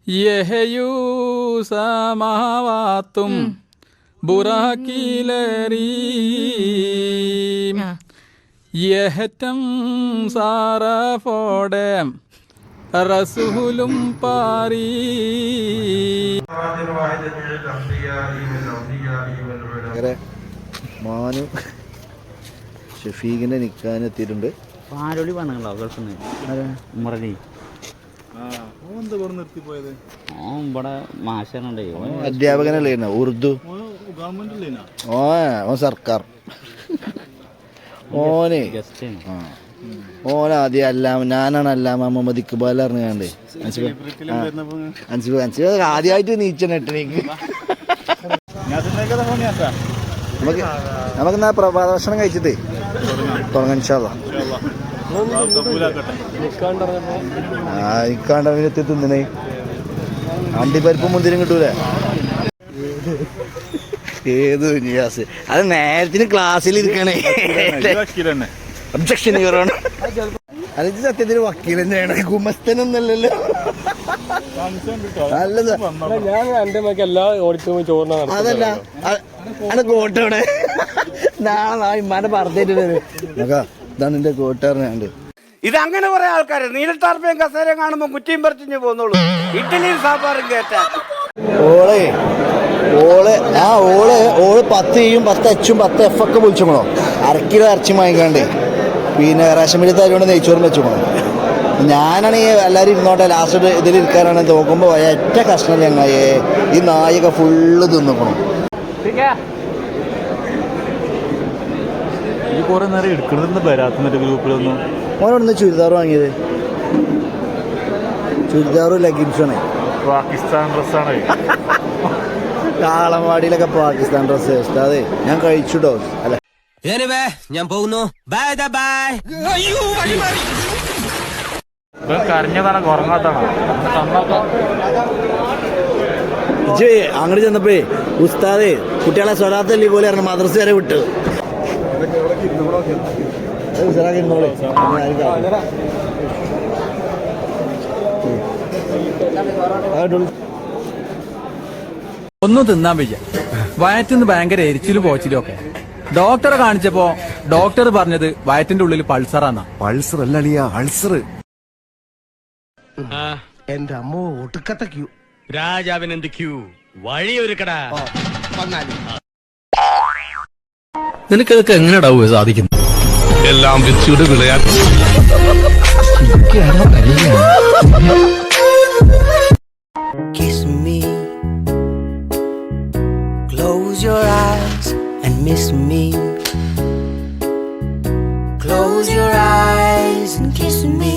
യഹയൂ സമാവാത്തും ബുറാക്കിലരീം യഹറ്റം സാറഫോടെ റസൂലും പാരീ. മാനു ഷഫീഖിന്റെ നിക്കാൻ എത്തിയിട്ടുണ്ട്. പാലോളി പറഞ്ഞോ ഗൾഫിൽ നിന്ന് മുറലി ഇവിടെ മാഷനുണ്ടേ അധ്യാപകനല്ലേ ഉറുദു ഓൻ സർക്കാർ ഓനാദ്യം അല്ലാമ ഞാനാണ് അല്ലാമ മുഹമ്മദ് ഇക്ബാൽ അറിഞ്ഞാണ്ട് ആദ്യമായിട്ട് നീച്ചനെട്ടനേക്ക് നമുക്കെന്നാ പ്രഭാഷണം കഴിച്ചിട്ട് തുടങ്ങാൻ ഇൻഷാല്ലാ. ഇക്കാണ്ടവനെത്തി തിന്നണേ അണ്ടിപ്പരിപ്പ് മുന്തിരും കിട്ടൂലേ. ഏത് നിയാസ് അത് നേരത്തിന് ക്ലാസ്സിൽ ഇരിക്കണേ. ഒബ്ജക്ഷൻ അത് സത്യത്തിന് വക്കീൽ തന്നെയാണ്, ഗുമസ്തനൊന്നല്ലല്ലോ. നല്ലത് അതല്ല അന്റെ കോട്ടോടെ നാളെ ഇമ്മാന്റെ പറഞ്ഞിട്ടുണ്ട്. ഇതാണ് എന്റെ കോട്ടറിനാണ്ട്. ഇതങ്ങനെ കുറെ ആൾക്കാർ നീലത്താർപ്പയും കസേരയും കാണുമ്പോ കുറ്റിയും പറിച്ചു പോന്നോളൂ. ഇഡ്ഡലിയും സാമ്പാറും കേട്ടാ ഓള് 10 E 10 H 10 F ഒക്കെ വിളിച്ചോളോ. 1 കിലോ ഇറച്ചി വാങ്ങിക്കാണ്ട് പിന്നെ റേഷൻ പീടികത്തെ അരി കൊണ്ട് നെയ്ച്ചോറും വെച്ചോളൂ. ഞാനാണെങ്കിൽ എല്ലാവരും ഇരുന്നോട്ടെ ലാസ്റ്റ് ഇതിലിരിക്കാനാണ് നോക്കുമ്പോൾ ഒറ്റ കഷ്ണം ഞങ്ങളെ ഈ നായൊക്കെ ഫുള്ള് തിന്നോക്കണം. കുറെ നേരം എടുക്കണമെന്ന് വരാത്ത ഗ്രൂപ്പിലൊന്നും ഓനോടൊന്ന് ചുരിദാർ വാങ്ങിയത്, ചുരിദാറും ലെഗിൻസാണ്. പാകിസ്ഥാൻ ഡ്രസ്സാണ്. കാളമാടിയിലൊക്കെ പാകിസ്ഥാൻ ഡ്രസ്സ് അതെ ഞാൻ കഴിച്ചുട്ടോ. അല്ല ഞാൻ പോകുന്നു. Bye bye. കരഞ്ഞതാണ് ഉറങ്ങാത്താണ്. അങ്ങോട്ട് ചെന്നപ്പോഴേ ഉസ്താദേ കുട്ടികളെ സ്വലാത്തല്ലി പോലെ ഇറങ്ങി മദ്രസ വരെ വിട്ടു. ഒന്നും തിന്നാൻ വയ്യ, വയറ്റിന്ന് ഭയങ്കര എരിച്ചിലും പോച്ചിലും ഒക്കെ. ഡോക്ടറെ കാണിച്ചപ്പോ ഡോക്ടർ പറഞ്ഞത് വയറ്റിന്റെ ഉള്ളിൽ പൾസറാന്നാ. Pulsar അല്ലളിയാ ulcer. എന്റെ അമ്മോ ഒടുക്കത്തെ ക്യൂ. രാജാവിന് എന്ത് ക്യൂ? വഴിയൊരുക്കടാ. നിനക്കതൊക്കെ എങ്ങനെയാടാവുക സാധിക്കുന്നു? എല്ലാം വിധിയുടെ വിളയാട്ട്. Kiss me, close your eyes and miss me. Close your eyes and kiss me.